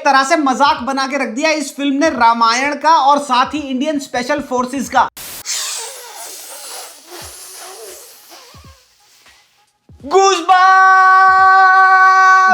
तरह से मजाक बना के रख दिया इस फिल्म ने रामायण का और साथ ही इंडियन स्पेशल फोर्सेस का। Goosebump!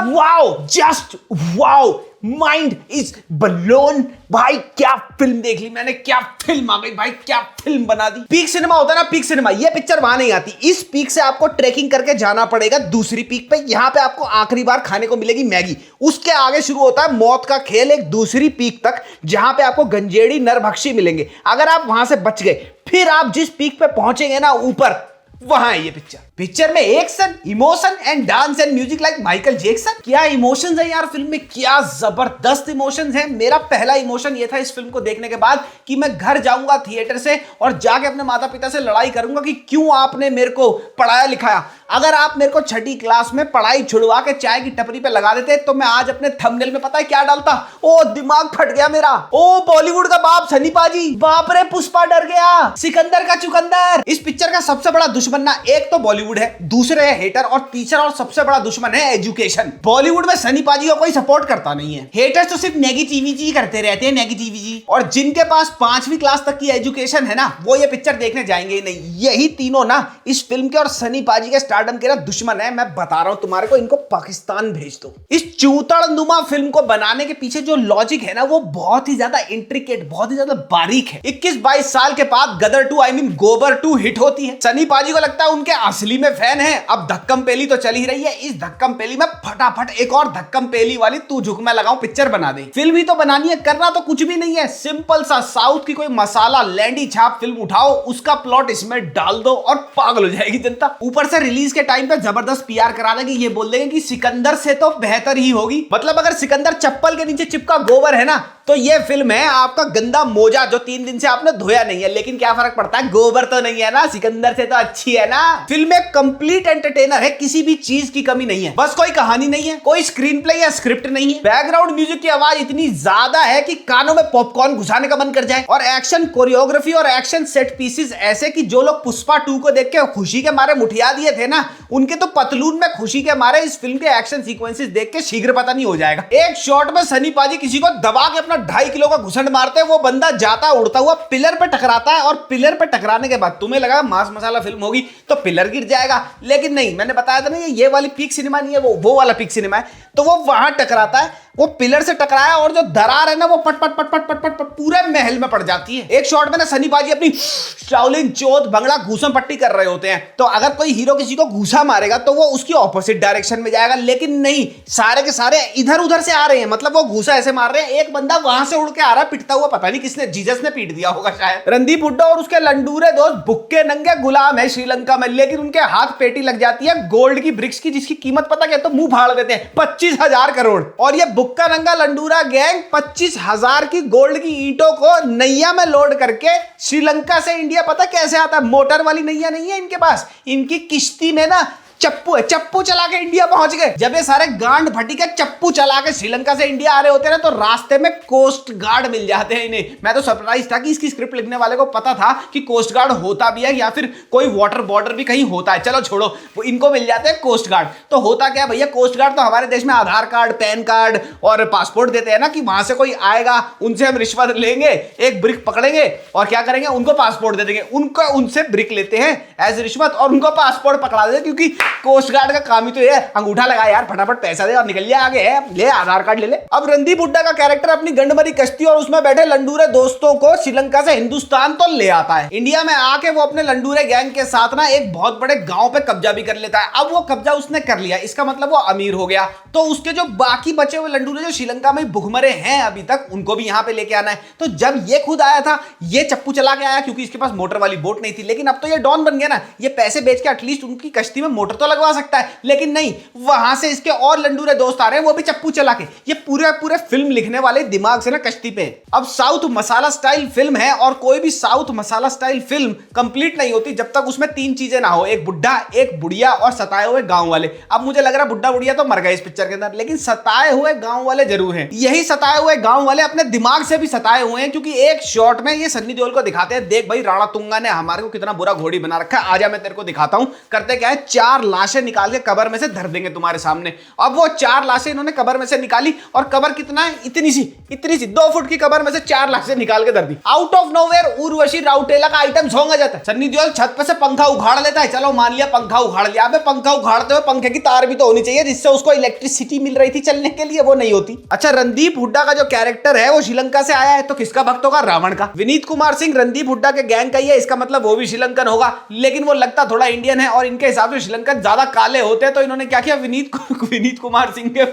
Wow, just wow, mind is blown. भाई क्या फिल्म देख ली मैंने, क्या फिल्म आ गई भाई, क्या फिल्म बना दी। पीक सिनेमा होता है ना, पीक सिनेमा, ये पिक्चर वहां नहीं आती। इस पीक से आपको ट्रैकिंग करके जाना पड़ेगा दूसरी पीक पे। यहां पे आपको आखिरी बार खाने को मिलेगी मैगी। उसके आगे शुरू होता है मौत का खेल, एक दूसरी पीक तक, जहां पे आपको गंजेड़ी नरभक्षी मिलेंगे। अगर आप वहां से बच गए, फिर आप जिस पीक पे पहुंचेंगे ना ऊपर, वहां है ये पिक्चर में action, emotion and dance and music like Michael Jackson. क्या इमोशंस है यार फिल्म में, क्या जबरदस्त इमोशंस है। मेरा पहला इमोशन ये था इस फिल्म को देखने के बाद कि मैं घर जाऊंगा थिएटर से और जाके अपने माता पिता से लड़ाई करूंगा कि क्यों आपने मेरे को पढ़ाया लिखाया। अगर आप मेरे को छठी क्लास में पढ़ाई छुड़वा के चाय की टपरी पे लगा देते तो मैं आज अपने थंबनेल में पता है क्या डालता। ओ दिमाग फट गया मेरा, ओ बॉलीवुड का बाप सनी पाजी, बाप रे पुष्पा डर गया, सिकंदर का चुकंदर। इस पिक्चर का सबसे बड़ा दुश्मन ना एक तो बॉलीवुड है, दूसरे है हेटर और तीसरा और सबसे बड़ा दुश्मन है एजुकेशन। बॉलीवुड में सनी पाजी को कोई सपोर्ट करता नहीं है, हेटर्स तो सिर्फ नेगेटिविटी करते रहते हैं, नेगेटिविटी। और जिनके पास 5वीं क्लास तक की एजुकेशन है ना, वो ये पिक्चर देखने जाएंगे ही नहीं। यही तीनों ना इस फिल्म के और सनी पाजी के स्टारडम के ना दुश्मन है। मैं बता रहा हूं तुम्हारे को, इनको पाकिस्तान भेज दो। इस चूतड़नुमा फिल्म को बनाने के पीछे जो लॉजिक है ना, वो बहुत ही ज्यादा इंट्रिकेट, बहुत ही ज्यादा बारीक है। 21-22 साल के बाद गदर 2 आई मीन गोबर 2 हिट होती है। सनी पाजी को लगता है उनके असली में फैन है। अब धक्कम पेली तो चल ही रही है, इस धक्कम पेली में फटाफट एक और धक्कम पेली वाली तू झुक मैं लगाऊं पिक्चर बना दे। फिल्म ही तो बनानी है, करना तो कुछ भी नहीं है। सिंपल सा साउथ की कोई मसाला लैंडी छाप फिल्म उठाओ, उसका प्लॉट इसमें डाल दो और पागल हो जाएगी जनता। ऊपर से रिलीज के टाइम पे जबरदस्त पीआर करा देंगे, ये बोल देंगे कि सिकंदर से तो बेहतर ही होगी। मतलब अगर सिकंदर चप्पल के नीचे चिपका गोबर है ना, तो ये फिल्म है आपका गंदा मोजा जो 3 दिन से आपने धोया नहीं है। लेकिन क्या फर्क पड़ता है, गोबर तो नहीं है ना, सिकंदर से तो अच्छी है ना। फिल्म एक कंप्लीट एंटरटेनर है, किसी भी चीज की कमी नहीं है। बस कोई कहानी नहीं है, कोई स्क्रीन प्ले या स्क्रिप्ट नहीं है। बैकग्राउंड म्यूजिक की आवाज इतनी ज्यादा है कि कानों में पॉपकॉर्न घुसाने का मन कर जाए। और एक्शन कोरियोग्राफी और एक्शन सेट पीसेस ऐसे कि जो लोग पुष्पा 2 को देख के खुशी के मारे मुठिया दिए थे ना, उनके तो पतलून में खुशी के मारे इस फिल्म के एक्शन सीक्वेंसेस देख के शीघ्र पता नहीं हो जाएगा। एक शॉट में सनी पाजी किसी को दबा के अपना 2.5 किलो का घुसंड मारते हैं, वो बंदा जाता उड़ता हुआ पिलर पे टकराता है और पिलर पे टकराने के बाद तुम्हें लगा मास मसाला फिल्म होगी तो पिलर गिर जाएगा, लेकिन नहीं। मैंने बताया था ना ये वाली पीक सिनेमा नहीं है, वो वाला पीक सिनेमा है। तो वो वहां टकराता है, वो पिलर से टकराया और जो दरार है ना वो पट पट पट पट पट पट पूरे महल में पड़ जाती है। एक शॉट में ना सनी पाजी अपनी शाओलिन चोट बंगला घूसम पट्टी कर रहे होते हैं। तो अगर कोई हीरो किसी को घूसा मारेगा तो वो उसकी ऑपोजिट डायरेक्शन में जाएगा, लेकिन नहीं, सारे के सारे इधर उधर से आ रहे हैं। मतलब वो घूसा ऐसे मार रहे हैं, एक बंदा वहां से उड़ के आ रहा है पिटता हुआ, पता नहीं किसने, जीसस ने पीट दिया होगा शायद। रणदीप हुड्डा और उसके लंडूरे दोस्त बुक्के नंगे गुलाम है श्रीलंका में, लेकिन उनके हाथ पेटी लग जाती है गोल्ड की ब्रिक्स की, जिसकी कीमत पता क्या, तो मुंह फाड़ देते हैं 25,000 करोड़। और ये बुक्का नंगा लंडूरा गैंग 25,000 की गोल्ड की ईंटों को नैया में लोड करके श्रीलंका से इंडिया पता कैसे आता है। मोटर वाली नैया नहीं है इनके पास, इनकी किश्ती में ना चप्पू है, चप्पू चला के इंडिया पहुंच गए। जब ये सारे गांड भट्टी के चप्पू चला के श्रीलंका से इंडिया आ रहे होते हैं तो रास्ते में कोस्ट गार्ड मिल जाते हैं इन्हें। मैं तो सरप्राइज था कि इसकी स्क्रिप्ट लिखने वाले को पता था कि कोस्ट गार्ड होता भी है या फिर कोई वाटर बॉर्डर भी कहीं होता है। चलो छोड़ो, वो इनको मिल जाते हैं कोस्ट गार्ड। तो होता क्या भैया, कोस्ट गार्ड तो हमारे देश में आधार कार्ड, पैन कार्ड और पासपोर्ट देते हैं ना, कि वहां से कोई आएगा उनसे हम रिश्वत लेंगे, एक ब्रिक पकड़ेंगे और क्या करेंगे, उनको पासपोर्ट दे देंगे, उनको उनसे ब्रिक लेते हैं एज रिश्वत और उनको पासपोर्ट पकड़ा देते, क्योंकि कोस्ट गार्ड का काम ही तो ये, अंगूठा लगा यार फटाफट पैसा दे और निकल लिया आगे है, ले आधार कार्ड ले ले। अब रणदीप हुड्डा का कैरेक्टर अपनी गंडमरी कश्ती और उसमें बैठे लंडूरे दोस्तों को श्रीलंका से हिंदुस्तान तो ले आता है। इंडिया में आके वो अपने लंडूरे गैंग के साथ ना एक बहुत बड़े गांव पे कब्जा भी कर लेता है। अब वो कब्जा उसने कर लिया, इसका मतलब वो अमीर हो गया। तो उसके जो बाकी बचे हुए लंडूरे जो श्रीलंका में भुखमरे हैं अभी तक, उनको भी यहाँ पे लेके आना है। तो जब ये खुद आया था, ये चप्पू चला के आया क्योंकि इसके पास मोटर वाली बोट नहीं थी, लेकिन अब तो ये डॉन बन गया ना, ये पैसे बेच के एटलीस्ट उनकी कश्ती में मोटर तो लगवा सकता है। लेकिन नहीं, वहां से इसके और लंडूरे दोस्त आ रहे हैं, वो भी चप्पू चला के। ये पूरे फिल्म लिखने वाले दिमाग से ना कश्ती पे। अब साउथ मसाला स्टाइल फिल्म है और कोई भी साउथ मसाला स्टाइल फिल्म कंप्लीट नहीं होती जब तक उसमें 3 चीजें ना हो, एक बुढ़ा, एक बुढ़िया और सताए हुए गांव वाले। अब मुझे लग रहा है बुढ़ा बुढ़िया तो मर गए इस पिक्चर के अंदर, लेकिन सताए हुए गांव वाले जरूर हैं। यही सताए हुए गांव वाले अपने दिमाग से भी सताए हुए हैं, क्योंकि एक शॉट में ये सन्नी देओल को दिखाते हैं, देख भाई राणा तुंगा ने हमारे को कितना बुरा घोड़ी बना रखा है, आजा मैं तेरे को दिखाता हूं। करते क्या है, 4 लाशें निकाल के कबर में से धर देंगे तुम्हारे सामने। अब वो 4 लाशें इन्होंने कबर में से निकाली, और कबर कितना है, इतनी सी 2 फुट की कबर में से 4 लाशें निकाल के धर दी। आउट ऑफ नोवेयर उर्वशी राउटेला का आइटम सॉन्ग आ जाता है। सन्नी देओल छत पे से पंखा उखाड़ लेता है, चलो मान लिया पंखा उखाड़ लिया। अबे पंखा उखाड़ते हुए पंखे की तार भी तो होनी चाहिए जिससे उसको इलेक्ट्रिसिटी मिल रही थी चलने के लिए, वो नहीं होती। अच्छा, रणदीप हुड्डा का जो कैरेक्टर है वो श्रीलंका से आया है, तो किसका भक्त होगा? रावण का। विनीत कुमार सिंह रणदीप हुड्डा के गैंग का ही है, इसका मतलब वो भी श्रीलंकन होगा, लेकिन वो लगता थोड़ा इंडियन है और इनके हिसाब से श्रीलंकन ज्यादा काले होते हैं, तो इन्होंने क्या किया, विनीत कुमार सिंह के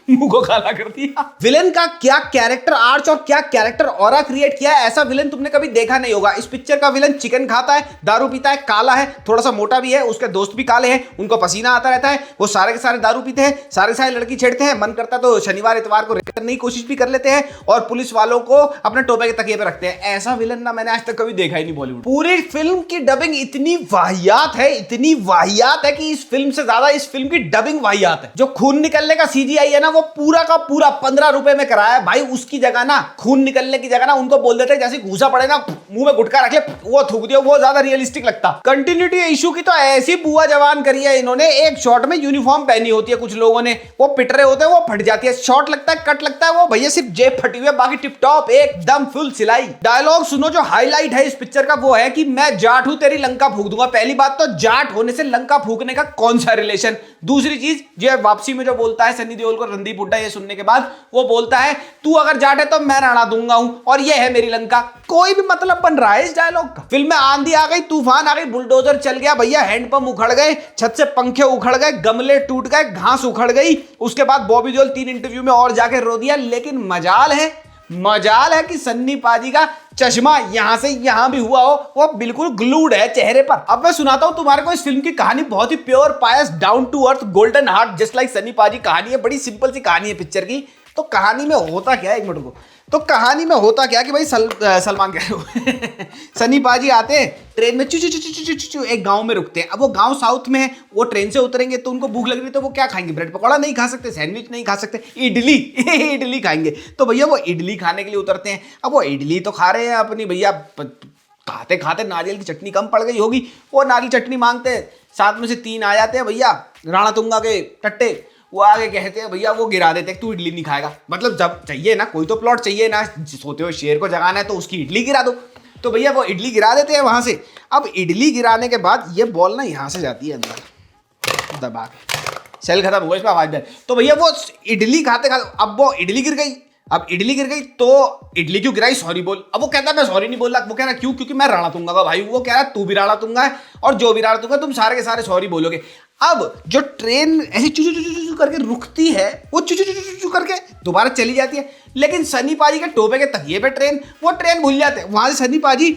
मुंह को काला कर दिया। विलेन का क्या कैरेक्टर आर्च और क्या कैरेक्टर ऑरा क्रिएट किया है, ऐसा विलेन तुमने कभी देखा नहीं होगा। इस पिक्चर का विलेन चिकन खाता है, दारू पीता है, काला है, थोड़ा सा मोटा भी है, उसके दोस्त भी काले हैं, उनको पसीना आता रहता है, वो सारे के सारे दारू पीते हैं, सारे सारे लड़की छेड़ते हैं, मन करता तो शनिवार इतवार को रेप करने की कोशिश भी कर लेते हैं, और पुलिस वालों को अपने टोपे के तकिए पे रखते हैं। ऐसा विलेन ना मैंने आज तक कभी देखा ही नहीं बॉलीवुड। पूरी फिल्म की डबिंग इतनी वाहियात है, इतनी वाहियात है कि इस फिल्म से ज्यादा इस फिल्म की डबिंग वाहियात है। जो खून निकलने का सीजीआई है ना, वो पूरा का पूरा 15 रुपए में कराया है भाई। उसकी जगह ना, खून निकलने की जगह ना, उनको बोल देते जैसे घूसा पड़े ना, मुंह में गुटखा रख ले, वो थूक दिया, वो ज्यादा रियलिस्टिक लगता। कंटिन्यूटी इशू की तो ऐसी बुआ जवान करी है इन्होंने। एक शॉट में यूनिफॉर्म पहनी होती है कुछ लोगों ने, वो पिट रहे होते हैं, वो फट जाती है, शॉट लगता है, कट लगता है, वो भैया सिर्फ जेब फटी हुई है, बाकी टिप टॉप एकदम फुल सिलाई। डायलॉग सुनो, जो हाईलाइट है इस पिक्चर का वो है कि मैं जाट हूं, तेरी लंका फूंक दूंगा। पहली बात तो जाट होने से लंका फूंकने का कौन सा रिलेशन। दूसरी चीज, जो वापसी में जो बोलता है सन्नी देओल को रणदीप हुड्डा, ये सुनने के बाद वो बोलता है तू अगर जाट है तो मैं राणा दूंगा हूं, और ये है मेरी लंका। कोई भी मतलब बन रहा है इस डायलॉग का। फिल्म में आंधी आ गई, तूफान आ गई, बुलडोजर चल गया भैया, हैंडपंप उखड़ गए, छत से पंखे उखड़ गए, गमले टूट गए, घास उखड़ गई। उसके बाद बॉबी देओल 3 इंटरव्यू में और जाके रो दिया। लेकिन मजाल है कि सन्नी पाजी का चश्मा यहां से यहां भी हुआ हो, वो बिल्कुल ग्लूड है चेहरे पर। अब मैं सुनाता हूं तुम्हारे को इस फिल्म की कहानी। बहुत ही pure, pious, down to earth, golden heart, just like Sunny Paaji कहानी है। बड़ी सिंपल सी कहानी है पिक्चर की। तो कहानी में होता क्या है, एक मिनट को, तो कहानी में होता क्या कि भाई सलमान कह रहे हो सन्नी पाजी आते हैं ट्रेन में, चू चू चू चू चू चू एक गांव में रुकते हैं। अब वो गांव साउथ में है, वो ट्रेन से उतरेंगे तो उनको भूख लग रही, तो वो क्या खाएंगे? ब्रेड पकौड़ा नहीं खा सकते, सैंडविच नहीं खा सकते, इडली खाएंगे। तो भैया वो इडली खाने के लिए उतरते हैं। अब वो इडली तो खा रहे हैं अपनी, भैया खाते खाते नारियल की चटनी कम पड़ गई होगी, वो नारियल चटनी मांगते हैं। साथ में से 3 आ जाते हैं भैया राणा तुंगा के टट्टे, वो आगे कहते हैं भैया वो गिरा देते हैं, तू इडली नहीं खाएगा। मतलब जब चाहिए ना, कोई तो प्लॉट चाहिए ना, सोते हुए शेर को जगाना है तो उसकी इडली गिरा दो। तो भैया वो इडली गिरा देते हैं वहां से। अब इडली गिराने के बाद ये बॉल ना यहाँ से जाती है अंदर, दबा के सेल खत्म हुआ, इसमें आवाज दे। तो भैया वो इडली खाते खाते, अब वो इडली गिर गई। अब इडली गिर गई तो इडली क्यों गिराई, सॉरी बोल। अब वो कहता है मैं सॉरी नहीं बोल रहा। वो कह रहा क्यों? क्योंकि मैं राणा तुंगा का भाई हूं। वो कह रहा तू भी राणा तुंगा है, और जो भी राणा तुंगा, तुम सारे के सारे सॉरी बोलोगे। अब जो ट्रेन ऐसे चू चू चू चू करके रुकती है, वो चू चू चू चू करके दोबारा चली जाती है। लेकिन सन्नी पाजी के टोपे के तकिए पे वो ट्रेन भूल जाते हैं। वहां से सन्नी पाजी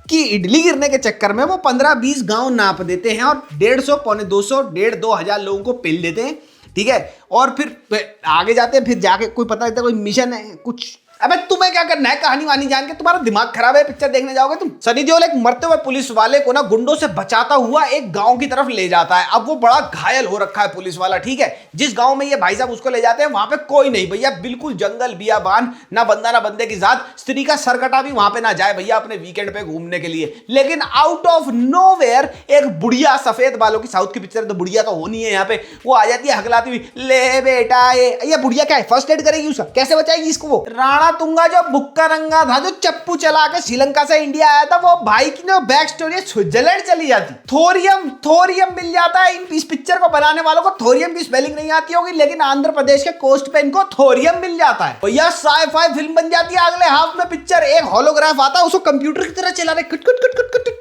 की इडली गिरने के चक्कर में वो 15-20 गांव नाप देते हैं, और 150, पौने 200, 1,500 लोगों को पिल देते हैं। ठीक है, और फिर आगे जाते हैं। फिर जाके कोई पता लगता है कोई मिशन है कुछ। अबे तुम्हें क्या करना है कहानी वानी जान के? तुम्हारा दिमाग खराब है, पिक्चर देखने जाओगे तुम? सनी देओल एक मरते हुए पुलिस वाले को ना गुंडों से बचाता हुआ एक गांव की तरफ ले जाता है। अब वो बड़ा घायल हो रखा है पुलिस वाला, ठीक है। जिस गांव में ये भाई साहब उसको ले जाते हैं वहां पे कोई नहीं भैया, बिल्कुल जंगल बियाबान, ना बंदा ना बंदे की जात, स्त्री का सरकटा भी वहां पे ना जाए भैया अपने वीकेंड पे घूमने के लिए। लेकिन आउट ऑफ नोवेयर एक बुढ़िया, सफेद बालों की, साउथ की पिक्चर तो बुढ़िया तो होनी है यहाँ पे, वो आ जाती है हकलाती हुई, ले बेटा ये बुढ़िया क्या है, फर्स्ट एड करेगी उसका, कैसे बचाएगी इसको? वो राणा तुंगा जो बुक्का रंगा था, जो चप्पू चला के श्रीलंका से इंडिया आया था, वो भाई की ना बैक स्टोरी स्विट्जरलैंड चली जाती। थोरियम मिल जाता है। इस पिक्चर को बनाने वालों को थोरियम की स्पेलिंग नहीं आती होगी, लेकिन आंध्र प्रदेश के कोस्ट पे इनको थोरियम मिल जाता है। भैया साइ-फाई फिल्म बन जाती है। अगले हाफ में पिक्चर एक होलोग्राफ आता है, उसको कंप्यूटर की तरह चला रहे, कुट कुट कुट कुट कुट।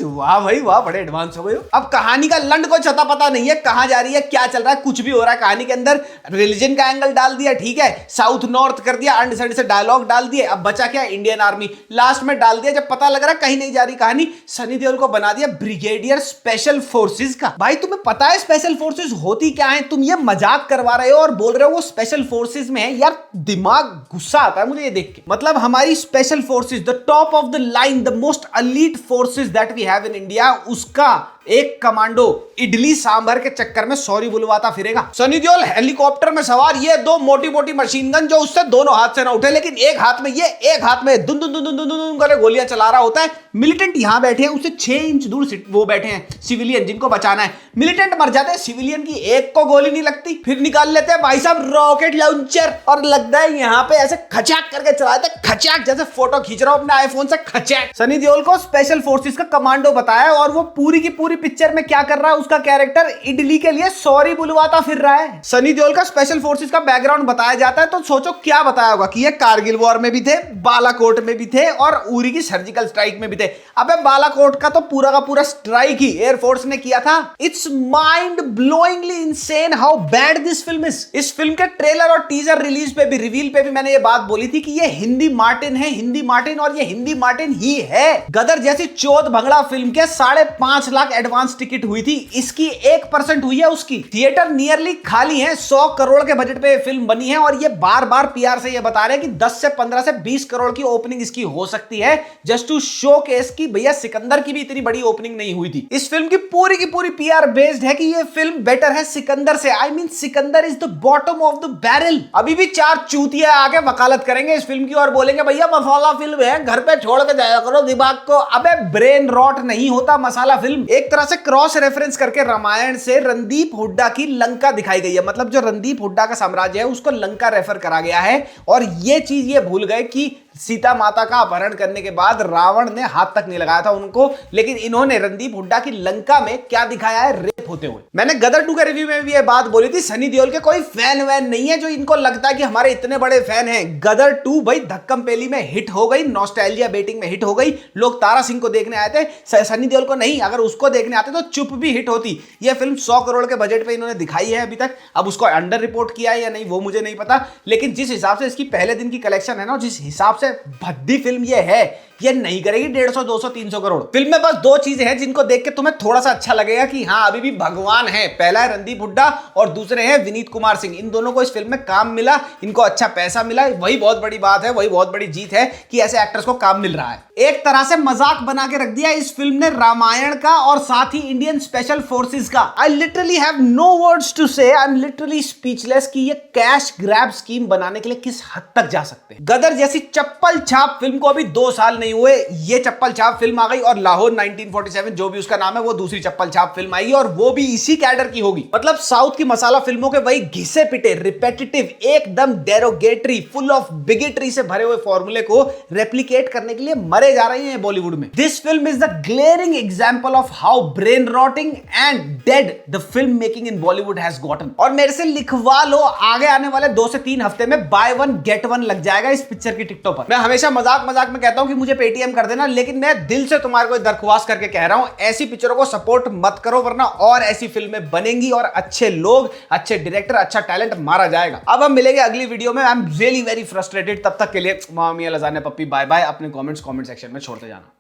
वाह भाई वाह, बड़े एडवांस हो गए। अब कहानी का लंड को छता पता नहीं है, कहां जा रही है, क्या चल रहा है, कुछ भी हो रहा है कहानी के अंदर। रिलीजन का एंगल डाल दिया, ठीक है, साउथ नॉर्थ कर दिया, अनडिसाइडेड से डायलॉग डाल दिए। अब बचा क्या? इंडियन आर्मी लास्ट में डाल दिया। जब पता लग रहा है कहीं नहीं जा रही कहानी, सनी देओल को बना दिया ब्रिगेडियर स्पेशल फोर्सेस का। भाई तुम्हें पता है स्पेशल फोर्सेस होती क्या है? तुम ये मजाक करवा रहे हो और बोल रहे हो वो स्पेशल फोर्सेस में है। यार दिमाग गुस्सा आता है मुझे ये देख के। मतलब हमारी special forces, the top of the line, the most elite forces that we have in India, उसका एक कमांडो इडली सांभर के चक्कर में सॉरी बुलवाता फिरेगा। सनी देओल हेलीकॉप्टर में सवार, ये दो मोटी मोटी मशीन गन जो उससे दोनों हाथ से ना उठे, लेकिन एक हाथ में ये, एक हाथ में दुन दुन दुन दुन दुन दुन करके गोलियां चला रहा होता है। मिलिटेंट यहां बैठे हैं, उससे 6 इंच दूर वो बैठे हैं सिविलियन जिनको बचाना है। मिलिटेंट मर जाते हैं, सिविलियन की एक को गोली नहीं लगती, फिर निकाल लेते हैं भाई साहब रॉकेट लॉन्चर और लगता है यहां पे ऐसे खचाक करके चलाते, खचाक जैसे फोटो खींच रहा हूं अपने आईफोन से, खचाक। सनी देओल को स्पेशल फोर्सेस का कमांडो बताया और वो पूरी की पूरी पिक्चर में क्या कर रहा है, उसका कैरेक्टर इडली के लिए सॉरी बुलवाता फिर रहा है। सनी देओल का स्पेशल फोर्सेस का बैकग्राउंड बताया जाता है तो सोचो क्या बताया होगा कि ये कारगिल वॉर में भी थे, बालाकोट में भी थे और उरी की सर्जिकल स्ट्राइक में भी थे। अबे बालाकोट का तो पूरा का पूरा स्ट्राइक ही एयरफोर्स ने किया था। It's mind blowingly insane how bad this film is. इस फिल्म के ट्रेलर और टीजर रिलीज पे भी, रिवील पे भी मैंने ये बात बोली थी कि ये हिंदी मार्टिन है, हिंदी मार्टिन, और ये हिंदी मार्टिन ही है। गदर जैसी चौथ भंगड़ा फिल्म के 5.5 लाख एडवांस टिकट हुई थी, इसकी 1% हुई है उसकी। थिएटर नियरली खाली है, 100 करोड़ के बजट पे फिल्म बनी है और ये बार बार पीआर से ये बता रहे हैं कि 10 से 15 से 20 करोड़ की ओपनिंग इसकी हो सकती है, जस्ट टू शो केस की भैया सिकंदर की भी इतनी बड़ी ओपनिंग नहीं हुई थी। इस फिल्म की पूरी पीआर बेस्ड है कि ये फिल्म बेटर है सिकंदर से। I mean Sikandar is the bottom of the barrel. अभी भी 4 चूतिया आके वकालत करेंगे इस फिल्म की और बोलेंगे भैया मसाला फिल्म है, घर पे छोड़ के जाया करो दिमाग को। अबे ब्रेन रॉट नहीं होता मसाला फिल्म। एक तरह से क्रॉस रेफरेंस करके रामायण से रणदीप हुड्डा की लंका दिखाई गई है, मतलब जो रणदीप हुड्डा का साम्राज्य है उसको लंका रेफर करा गया है। और ये चीज ये भूल गए कि सीता माता का अपहरण करने के बाद रावण ने हाथ तक नहीं लगाया था उनको, लेकिन इन्होंने रणदीप हुड्डा की लंका में क्या दिखाया है, रेप होते हुए। मैंने गदर 2 के रिव्यू में भी ये बात बोली थी, सनी देओल के कोई फैन वैन नहीं है जो इनको लगता है कि हमारे इतने बड़े फैन हैं। गदर 2 भाई धक्कम पेली में हिट हो गई, नॉस्टैल्जिया बेटिंग में हिट हो गई। लोग तारा सिंह को देखने आए थे, सनी देओल को नहीं। अगर उसको देखने आते तो चुप भी हिट होती। यह फिल्म 100 करोड़ के बजट पे इन्होंने दिखाई है अभी तक। अब उसको अंडर रिपोर्ट किया है या नहीं वो मुझे नहीं पता, लेकिन जिस हिसाब से इसकी पहले दिन की कलेक्शन है ना, जिस हिसाब से भद्दी फिल्म ये है, ये नहीं करेगी 150, 200, 300 करोड़। फिल्म में बस 2 चीजें हैं जिनको देख के तुम्हें थोड़ा सा अच्छा लगेगा कि हाँ अभी भी भगवान है। पहला है रणदीप हुड्डा और दूसरे हैं विनीत कुमार सिंह। इन दोनों को इस फिल्म में काम मिला, इनको अच्छा पैसा मिला, वही बहुत बड़ी बात है, वही बहुत बड़ी जीत है कि ऐसे एक्टर्स को काम मिल रहा है। एक तरह से मजाक बना के रख दिया इस फिल्म ने रामायण का और साथ ही इंडियन स्पेशल फोर्सेस का। I literally have no words to say, I am literally speechless कि ये कैश ग्रैब स्कीम बनाने के लिए किस हद तक जा सकते हैं। गदर जैसी चप्पल छाप फिल्म को अभी 2 साल नहीं हुए, ये चप्पल छाप फिल्म आ गई और लाहौर 1947 जो भी उसका नाम है वो दूसरी चप्पल छाप फिल्म आई और वो भी इसी कैडर की होगी। मतलब साउथ की मसाला फिल्मों के वही घिसे पिटे, रिपेटिटिव, एकदम डेरोगेटरी, फुल ऑफ बिगेटरी से भरे हुए फॉर्मूले को रेप्लिकेट करने के लिए मरे जा रहे हैं बॉलीवुड में। This film is the glaring example of how brain rotting and dead the film making in Bollywood has gotten. और मेरे से लिखवा लो, आगे आने वाले 2 से 3 हफ्ते में बाय 1 गेट 1 लग जाएगा इस पिक्चर की टिकटों पर। मैं हमेशा मजाक मजाक में कहता हूं कि मुझे पेटीएम कर देना, लेकिन मैं दिल से तुम्हारे को दरख्वास्त करके कह रहा हूं ऐसी पिक्चरों को सपोर्ट मत करो, वरना और ऐसी फिल्में बनेंगी और अच्छे लोग, अच्छे डायरेक्टर, अच्छा टैलेंट मारा जाएगा। अब हम मिलेंगे अगली वीडियो में। I am really very frustrated. तब तक के लिए मामिया लजाने पप्पी बाय बाय। अपने कमेंट्स कमेंट सेक्शन में छोड़ते जाना।